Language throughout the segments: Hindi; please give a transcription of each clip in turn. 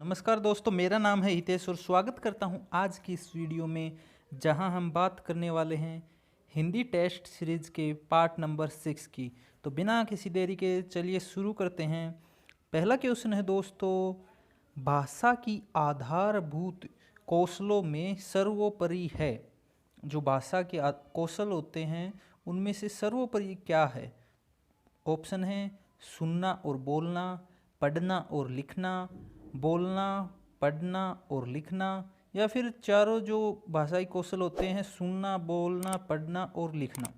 नमस्कार दोस्तों, मेरा नाम है हितेश और स्वागत करता हूं आज की इस वीडियो में, जहां हम बात करने वाले हैं हिंदी टेस्ट सीरीज के पार्ट नंबर 6 की। तो बिना किसी देरी के चलिए शुरू करते हैं। पहला क्वेश्चन है दोस्तों, भाषा की आधारभूत कौशलों में सर्वोपरि है। जो भाषा के कौशल होते हैं उनमें से सर्वोपरि क्या है? ऑप्शन है सुनना और बोलना, पढ़ना और लिखना, बोलना, पढ़ना और लिखना, या फिर चारों जो भाषाई कौशल होते हैं सुनना, बोलना, पढ़ना और लिखना।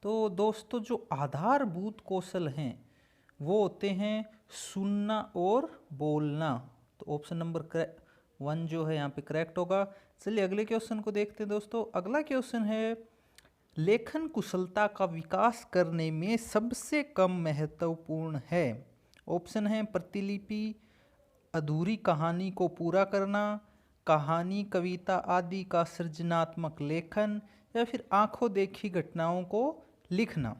तो दोस्तों जो आधारभूत कौशल हैं वो होते हैं सुनना और बोलना। तो ऑप्शन नंबर 1 जो है यहाँ पे करेक्ट होगा। चलिए अगले क्वेश्चन को देखते हैं दोस्तों। अगला क्वेश्चन है, लेखन कुशलता का विकास करने में सबसे कम महत्वपूर्ण है। ऑप्शन है प्रतिलिपि, अधूरी कहानी को पूरा करना, कहानी, कविता आदि का सृजनात्मक लेखन, या फिर आंखों देखी घटनाओं को लिखना।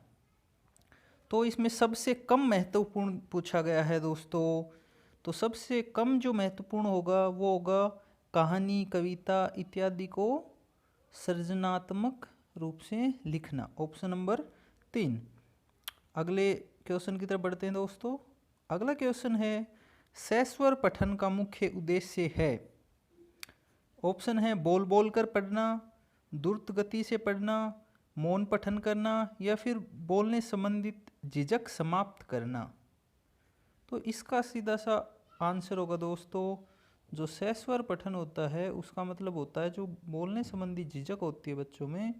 तो इसमें सबसे कम महत्वपूर्ण पूछा गया है दोस्तों। तो सबसे कम जो महत्वपूर्ण होगा वो होगा कहानी, कविता इत्यादि को सृजनात्मक रूप से लिखना। Option number 3। अगले क्वेश्चन की तरफ बढ़ते हैं दोस्तों। अगला क्वेश्चन है, सस्वर पठन का मुख्य उद्देश्य है। ऑप्शन है बोल बोल कर पढ़ना, द्रुत गति से पढ़ना, मौन पठन करना, या फिर बोलने संबंधित झिझक समाप्त करना। तो इसका सीधा सा आंसर होगा दोस्तों, जो सस्वर पठन होता है उसका मतलब होता है जो बोलने संबंधी झिझक होती है बच्चों में,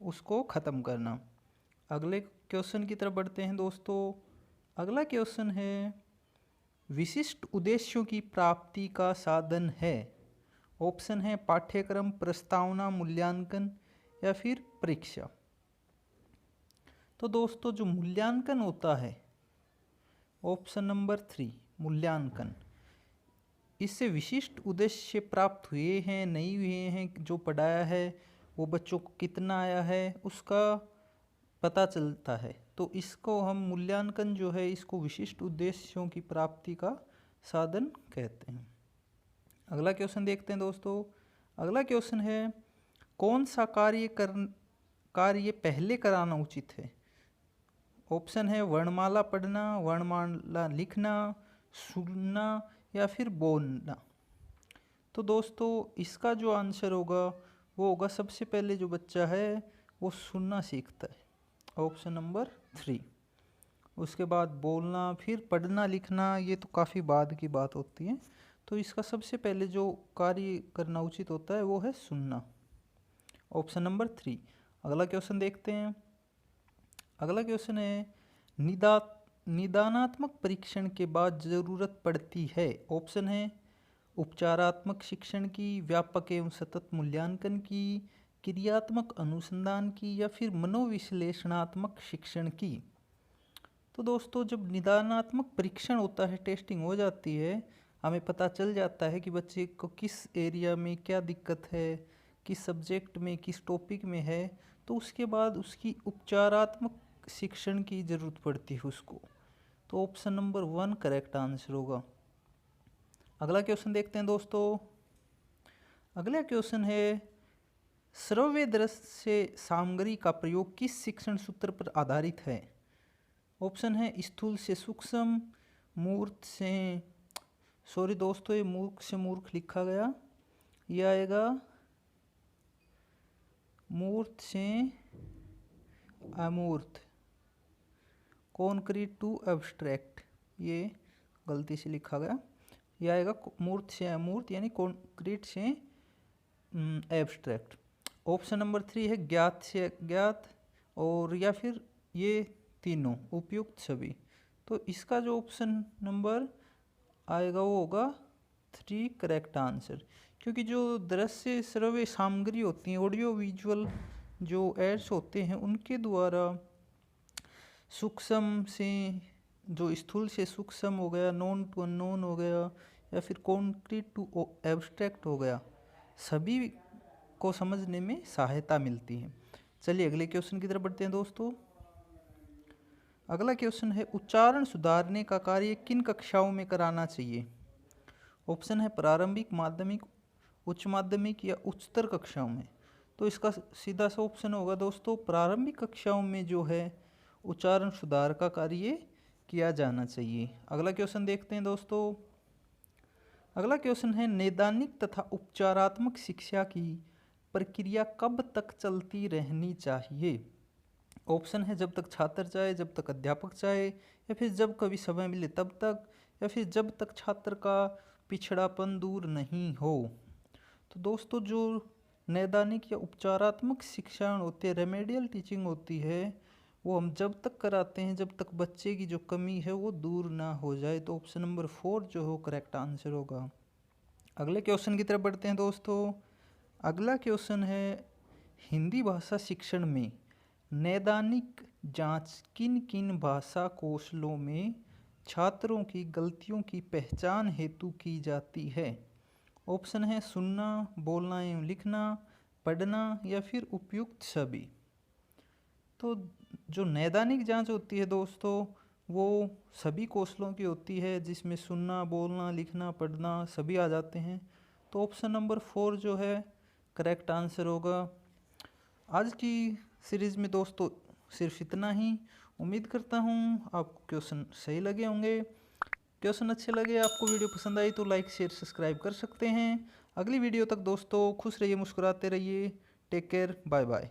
उसको ख़त्म करना। अगले क्वेश्चन की तरफ बढ़ते हैं दोस्तों। अगला क्वेश्चन है, विशिष्ट उद्देश्यों की प्राप्ति का साधन है। ऑप्शन है पाठ्यक्रम, प्रस्तावना, मूल्यांकन, या फिर परीक्षा। तो दोस्तों जो मूल्यांकन होता है, ऑप्शन नंबर 3 मूल्यांकन, इससे विशिष्ट उद्देश्य प्राप्त हुए हैं नहीं हुए हैं, जो पढ़ाया है वो बच्चों को कितना आया है उसका पता चलता है। तो इसको हम मूल्यांकन जो है इसको विशिष्ट उद्देश्यों की प्राप्ति का साधन कहते हैं। अगला क्वेश्चन देखते हैं दोस्तों। अगला क्वेश्चन है, कौन सा कार्य पहले कराना उचित है। ऑप्शन है वर्णमाला पढ़ना, वर्णमाला लिखना, सुनना, या फिर बोलना। तो दोस्तों इसका जो आंसर होगा वो होगा, सबसे पहले जो बच्चा है वो सुनना सीखता है। Option number 3। उसके बाद बोलना, फिर पढ़ना लिखना, ये तो काफ़ी बाद की बात होती है। तो इसका सबसे पहले जो कार्य करना उचित होता है वो है सुनना। Option number 3। अगला क्वेश्चन देखते हैं। अगला क्वेश्चन है, निदानात्मक परीक्षण के बाद ज़रूरत पड़ती है। ऑप्शन है उपचारात्मक शिक्षण की, व्यापक एवं सतत मूल्यांकन की, क्रियात्मक अनुसंधान की, या फिर मनोविश्लेषणात्मक शिक्षण की। तो दोस्तों जब निदानात्मक परीक्षण होता है, टेस्टिंग हो जाती है, हमें पता चल जाता है कि बच्चे को किस एरिया में क्या दिक्कत है, किस सब्जेक्ट में, किस टॉपिक में है, तो उसके बाद उसकी उपचारात्मक शिक्षण की ज़रूरत पड़ती है उसको। तो ऑप्शन नंबर 1 करेक्ट आंसर होगा। अगला क्वेश्चन देखते हैं दोस्तों। अगला क्वेश्चन है, श्रव्य दृश्य सामग्री का प्रयोग किस शिक्षण सूत्र पर आधारित है। ऑप्शन है स्थूल से सूक्ष्म, मूर्त से, सॉरी दोस्तों ये मूर्ख से मूर्ख लिखा गया, यह आएगा मूर्त से अमूर्त, कॉन्क्रीट टू एब्स्ट्रैक्ट, ये गलती से लिखा गया, यह आएगा मूर्त से अमूर्त यानी कॉन्क्रीट से एब्स्ट्रैक्ट। ऑप्शन नंबर 3 है ज्ञात से अज्ञात, और या फिर ये तीनों उपयुक्त सभी। तो इसका जो ऑप्शन नंबर आएगा वो होगा 3 करेक्ट आंसर, क्योंकि जो दृश्य श्रव्य सामग्री होती हैं, ऑडियो विजुअल जो एड्स होते हैं, उनके द्वारा सूक्ष्म से, जो स्थूल से सूक्ष्म हो गया, नॉन टू अननोन हो गया, या फिर कॉन्क्रीट टू एब्स्ट्रैक्ट हो गया, सभी को समझने में सहायता मिलती है। चलिए अगले क्वेश्चन की तरफ बढ़ते हैं दोस्तों। अगला क्वेश्चन है, उच्चारण सुधारने का कार्य किन कक्षाओं में कराना चाहिए। ऑप्शन है प्रारंभिक, माध्यमिक, उच्च माध्यमिक या उच्चतर कक्षाओं में। तो इसका सीधा सा ऑप्शन होगा दोस्तों प्रारंभिक कक्षाओं में जो है उच्चारण सुधार का कार्य किया जाना चाहिए। अगला क्वेश्चन देखते हैं दोस्तों। अगला क्वेश्चन है नैदानिक तथा उपचारात्मक शिक्षा की प्रक्रिया कब तक चलती रहनी चाहिए। ऑप्शन है जब तक छात्र चाहे, जब तक अध्यापक चाहे, या फिर जब कभी समय मिले तब तक, या फिर जब तक छात्र का पिछड़ापन दूर नहीं हो। तो दोस्तों जो नैदानिक या उपचारात्मक शिक्षा होती है, रेमेडियल टीचिंग होती है, वो हम जब तक कराते हैं जब तक बच्चे की जो कमी है वो दूर ना हो जाए। तो ऑप्शन नंबर 4 जो हो करेक्ट आंसर होगा। अगले क्वेश्चन की तरफ बढ़ते हैं दोस्तों। अगला क्वेश्चन है हिंदी भाषा शिक्षण में नैदानिक जांच किन किन भाषा कौशलों में छात्रों की गलतियों की पहचान हेतु की जाती है। ऑप्शन है सुनना, बोलना एवं लिखना, पढ़ना या फिर उपयुक्त सभी। तो जो नैदानिक जांच होती है दोस्तों वो सभी कौशलों की होती है, जिसमें सुनना, बोलना, लिखना, पढ़ना सभी आ जाते हैं। तो ऑप्शन नंबर 4 जो है करेक्ट आंसर होगा। आज की सीरीज़ में दोस्तों सिर्फ इतना ही। उम्मीद करता हूँ आपको क्वेश्चन सही लगे होंगे। क्वेश्चन अच्छे लगे, आपको वीडियो पसंद आई तो लाइक शेयर सब्सक्राइब कर सकते हैं। अगली वीडियो तक दोस्तों खुश रहिए, मुस्कुराते रहिए। Take care, bye bye.